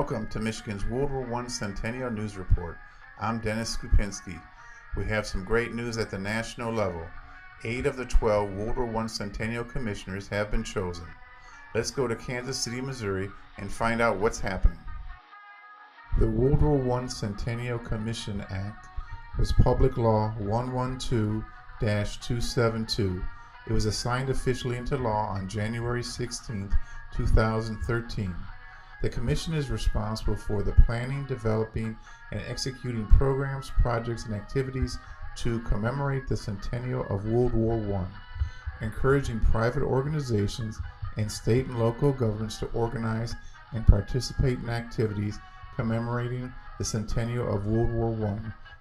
Welcome to Michigan's WW1 Centennial News Report. I'm Dennis Skupinski. We have some great news at the national level. 8 of the 12 WW1 Centennial Commissioners have been chosen. Let's go to Kansas City, Missouri and find out what's happening. The WW1 Centennial Commission Act was Public Law 112-272. It was signed officially into law on January 16, 2013. The Commission is responsible for the planning, developing, and executing programs, projects, and activities to commemorate the centennial of World War I, encouraging private organizations and state and local governments to organize and participate in activities commemorating the centennial of World War I,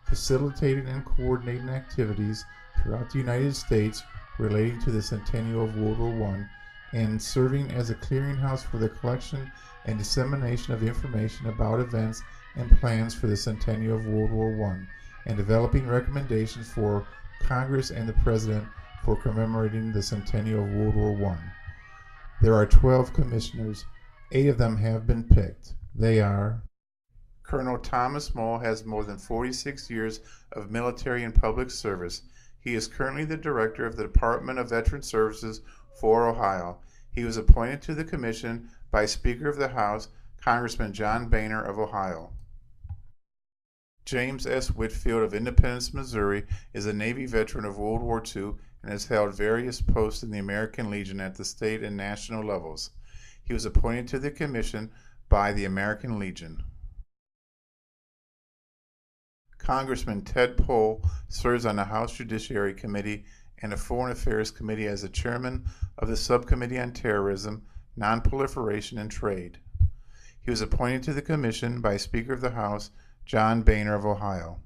facilitating and coordinating activities throughout the United States relating to the centennial of World War I, and serving as a clearinghouse for the collection and dissemination of information about events and plans for the centennial of World War I, and developing recommendations for Congress and the President for commemorating the centennial of World War I. There are 12 commissioners. 8 of them have been picked. They are: Colonel Thomas Moll has more than 46 years of military and public service. He is currently the Director of the Department of Veteran Services for Ohio. He was appointed to the Commission by Speaker of the House, Congressman John Boehner of Ohio. James S. Whitfield of Independence, Missouri is a Navy veteran of World War II and has held various posts in the American Legion at the state and national levels. He was appointed to the Commission by the American Legion. Congressman Ted Pohl serves on the House Judiciary Committee and the Foreign Affairs Committee as the chairman of the Subcommittee on Terrorism, Nonproliferation, and Trade. He was appointed to the Commission by Speaker of the House, John Boehner of Ohio.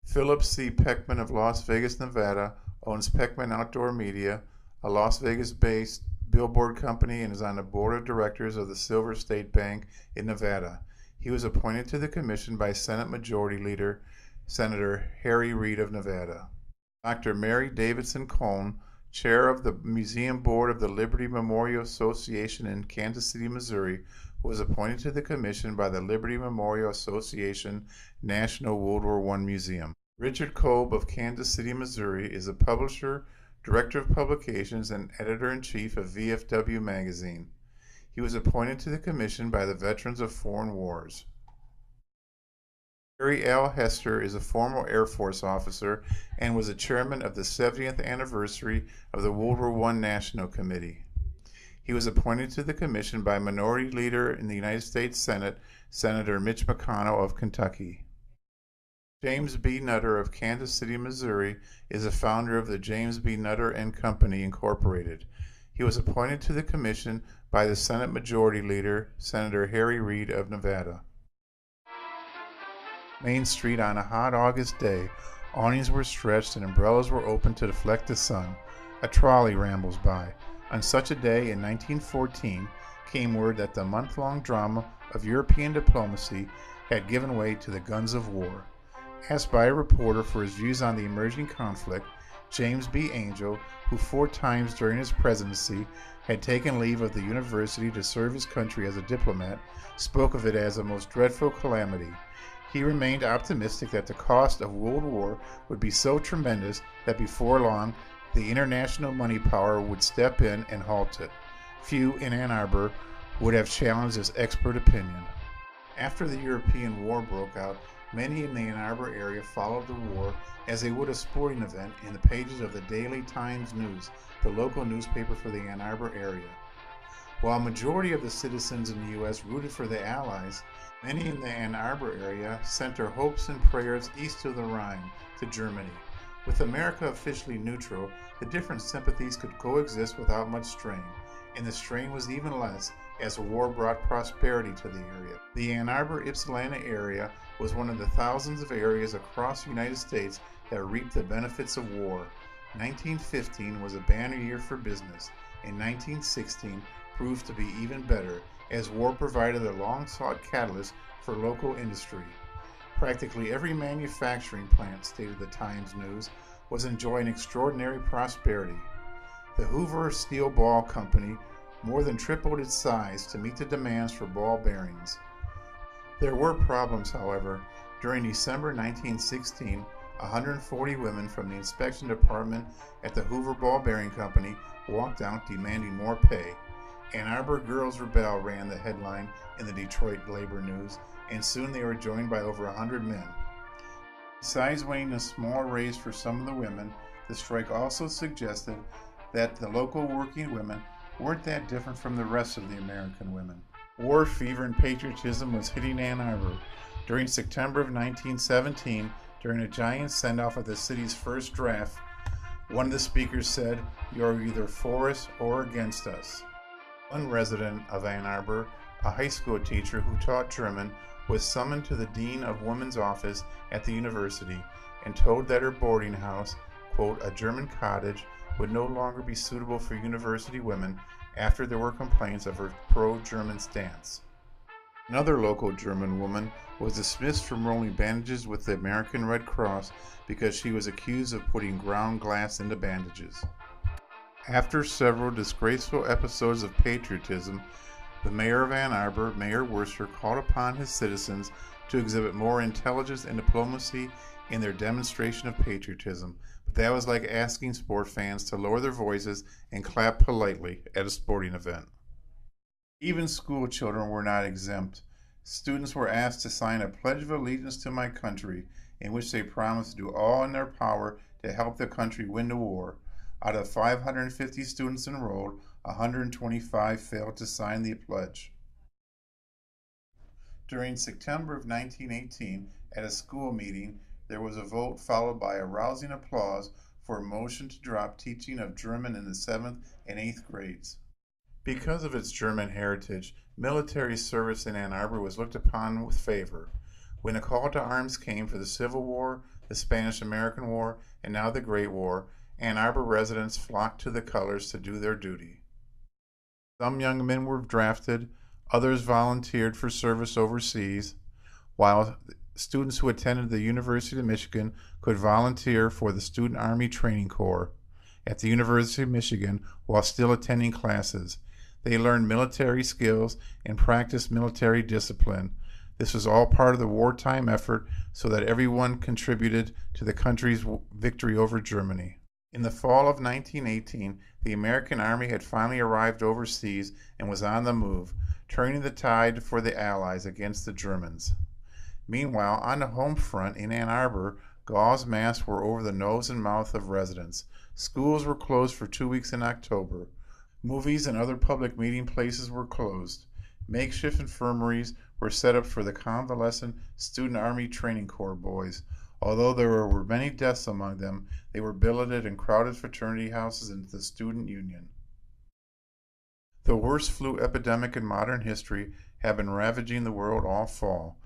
Philip C. Peckman of Las Vegas, Nevada, owns Peckman Outdoor Media, a Las Vegas-based billboard company, and is on the board of directors of the Silver State Bank in Nevada. He was appointed to the Commission by Senate Majority Leader, Senator Harry Reid of Nevada. Dr. Mary Davidson Cohn, Chair of the Museum Board of the Liberty Memorial Association in Kansas City, Missouri, was appointed to the Commission by the Liberty Memorial Association National World War I Museum. Richard Kolb of Kansas City, Missouri is a publisher, Director of Publications, and Editor-in-Chief of VFW magazine. He was appointed to the Commission by the Veterans of Foreign Wars. Harry L. Hester is a former Air Force officer and was a chairman of the 70th anniversary of the World War I National Committee. He was appointed to the Commission by Minority Leader in the United States Senate, Senator Mitch McConnell of Kentucky. James B. Nutter of Kansas City, Missouri is a founder of the James B. Nutter and Company, Incorporated. He was appointed to the Commission by the Senate Majority Leader, Senator Harry Reid of Nevada. Main Street on a hot August day, awnings were stretched and umbrellas were open to deflect the sun. A trolley rambles by. On such a day in 1914 came word that the month-long drama of European diplomacy had given way to the guns of war. Asked by a reporter for his views on the emerging conflict, James B. Angel, who 4 times during his presidency had taken leave of the university to serve his country as a diplomat, spoke of it as a most dreadful calamity. He remained optimistic that the cost of World War would be so tremendous that before long the international money power would step in and halt it. Few in Ann Arbor would have challenged this expert opinion. After the European War broke out, many in the Ann Arbor area followed the war as they would a sporting event in the pages of the Daily Times News, the local newspaper for the Ann Arbor area. While a majority of the citizens in the U.S. rooted for the Allies, many in the Ann Arbor area sent their hopes and prayers east of the Rhine, to Germany. With America officially neutral, the different sympathies could coexist without much strain, and the strain was even less as the war brought prosperity to the area. The Ann Arbor-Ypsilanti area was one of the thousands of areas across the United States that reaped the benefits of war. 1915 was a banner year for business, and 1916 proved to be even better, as war provided a long-sought catalyst for local industry. Practically every manufacturing plant, stated the Times News, was enjoying extraordinary prosperity. The Hoover Steel Ball Company more than tripled its size to meet the demands for ball bearings. There were problems, however. During December 1916, 140 women from the inspection department at the Hoover Ball Bearing Company walked out demanding more pay. Ann Arbor Girls Rebel ran the headline in the Detroit Labor News, and soon they were joined by over 100 men. Besides winning a small raise for some of the women, the strike also suggested that the local working women weren't that different from the rest of the American women. War fever and patriotism was hitting Ann Arbor. During September of 1917, during a giant send-off of the city's first draft, one of the speakers said, "You're either for us or against us." One resident of Ann Arbor, a high school teacher who taught German, was summoned to the Dean of Women's office at the university and told that her boarding house, quote, "a German cottage," would no longer be suitable for university women after there were complaints of her pro-German stance. Another local German woman was dismissed from rolling bandages with the American Red Cross because she was accused of putting ground glass into bandages. After several disgraceful episodes of patriotism, the mayor of Ann Arbor, Mayor Worcester, called upon his citizens to exhibit more intelligence and diplomacy in their demonstration of patriotism, but that was like asking sport fans to lower their voices and clap politely at a sporting event. Even school children were not exempt. Students were asked to sign a Pledge of Allegiance to my country, in which they promised to do all in their power to help the country win the war. Out of 550 students enrolled, 125 failed to sign the pledge. During September of 1918, at a school meeting, there was a vote followed by a rousing applause for a motion to drop teaching of German in the 7th and 8th grades. Because of its German heritage, military service in Ann Arbor was looked upon with favor. When a call to arms came for the Civil War, the Spanish-American War, and now the Great War, Ann Arbor residents flocked to the colors to do their duty. Some young men were drafted, others volunteered for service overseas, while students who attended the University of Michigan could volunteer for the Student Army Training Corps at the University of Michigan while still attending classes. They learned military skills and practiced military discipline. This was all part of the wartime effort so that everyone contributed to the country's victory over Germany. In the fall of 1918, the American Army had finally arrived overseas and was on the move, turning the tide for the Allies against the Germans. Meanwhile, on the home front in Ann Arbor, gauze masks were over the nose and mouth of residents. Schools were closed for 2 weeks in October. Movies and other public meeting places were closed. Makeshift infirmaries were set up for the convalescent Student Army Training Corps boys. Although there were many deaths among them, they were billeted in crowded fraternity houses and the student union. The worst flu epidemic in modern history had been ravaging the world all fall,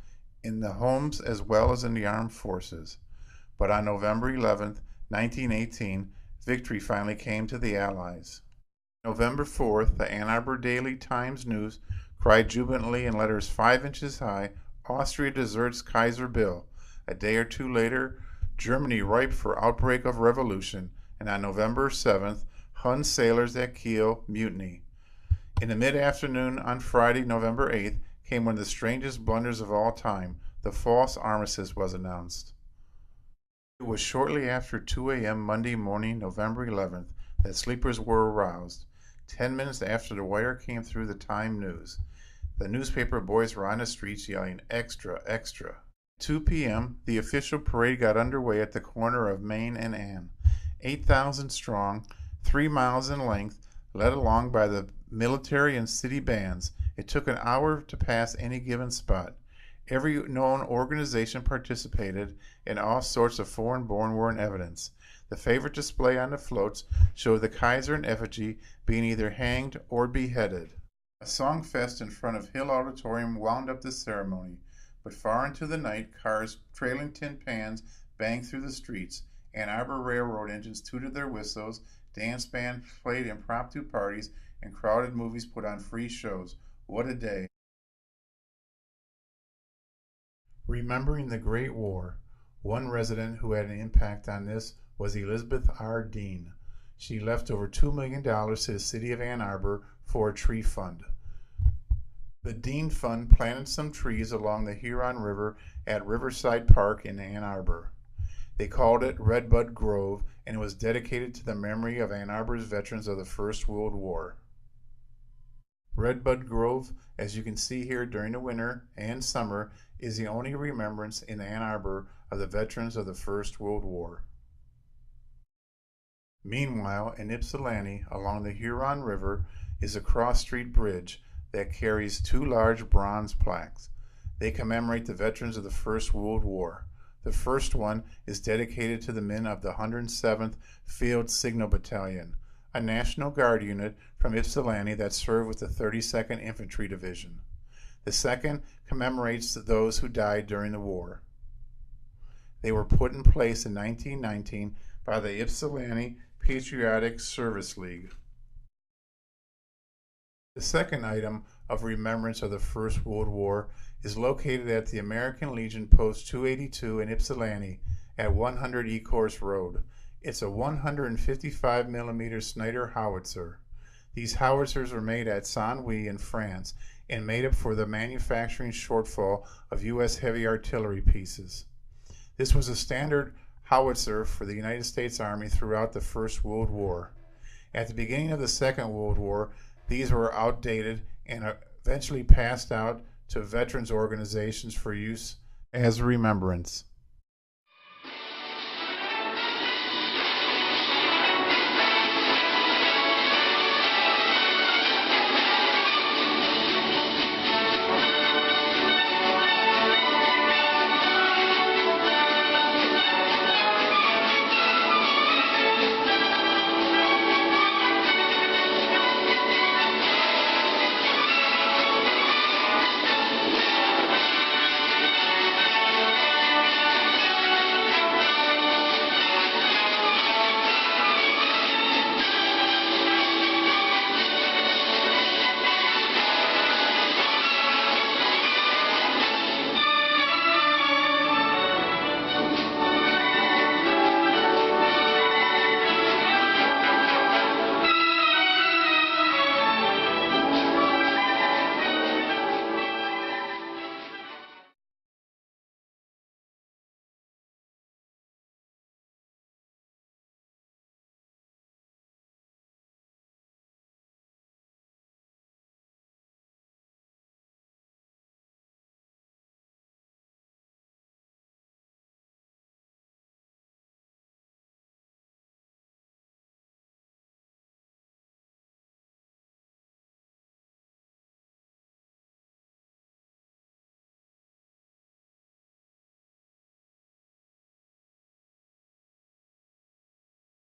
in the homes as well as in the armed forces. But on November 11, 1918, victory finally came to the Allies. November 4th, the Ann Arbor Daily Times News cried jubilantly in letters 5 inches high, "Austria deserts Kaiser Bill." A day or two later, Germany ripe for outbreak of revolution, and on November 7th, Hun sailors at Kiel mutiny. In the mid-afternoon on Friday, November 8th, came one of the strangest blunders of all time. The false armistice was announced. It was shortly after 2 a.m. Monday morning, November 11th, that sleepers were aroused. 10 minutes after the wire came through the Time News. The newspaper boys were on the streets yelling, "Extra, extra." 2 p.m., the official parade got underway at the corner of Main and Ann. 8,000 strong, 3 miles in length, led along by the military and city bands. It took an hour to pass any given spot. Every known organization participated, and all sorts of foreign-born were in evidence. The favorite display on the floats showed the Kaiser in effigy being either hanged or beheaded. A song fest in front of Hill Auditorium wound up the ceremony. But far into the night, cars trailing tin pans banged through the streets. Ann Arbor railroad engines tooted their whistles, dance bands played impromptu parties, and crowded movies put on free shows. What a day. Remembering the Great War, one resident who had an impact on this was Elizabeth R. Dean. She left over $2 million to the city of Ann Arbor for a tree fund. The Dean Fund planted some trees along the Huron River at Riverside Park in Ann Arbor. They called it Redbud Grove, and it was dedicated to the memory of Ann Arbor's veterans of the First World War. Redbud Grove, as you can see here during the winter and summer, is the only remembrance in Ann Arbor of the veterans of the First World War. Meanwhile, in Ypsilanti, along the Huron River, is a cross-street bridge that carries two large bronze plaques. They commemorate the veterans of the First World War. The first one is dedicated to the men of the 107th Field Signal Battalion, a National Guard unit from Ypsilanti that served with the 32nd Infantry Division. The second commemorates those who died during the war. They were put in place in 1919 by the Ypsilanti Patriotic Service League. The second item of remembrance of the First World War is located at the American Legion Post 282 in Ypsilanti at 100 Ecorse Road. It's a 155 mm Snider howitzer. These howitzers were made at Saint-Louis in France and made up for the manufacturing shortfall of U.S. heavy artillery pieces. This was a standard howitzer for the United States Army throughout the First World War. At the beginning of the Second World War, these were outdated and eventually passed out to veterans organizations for use as a remembrance.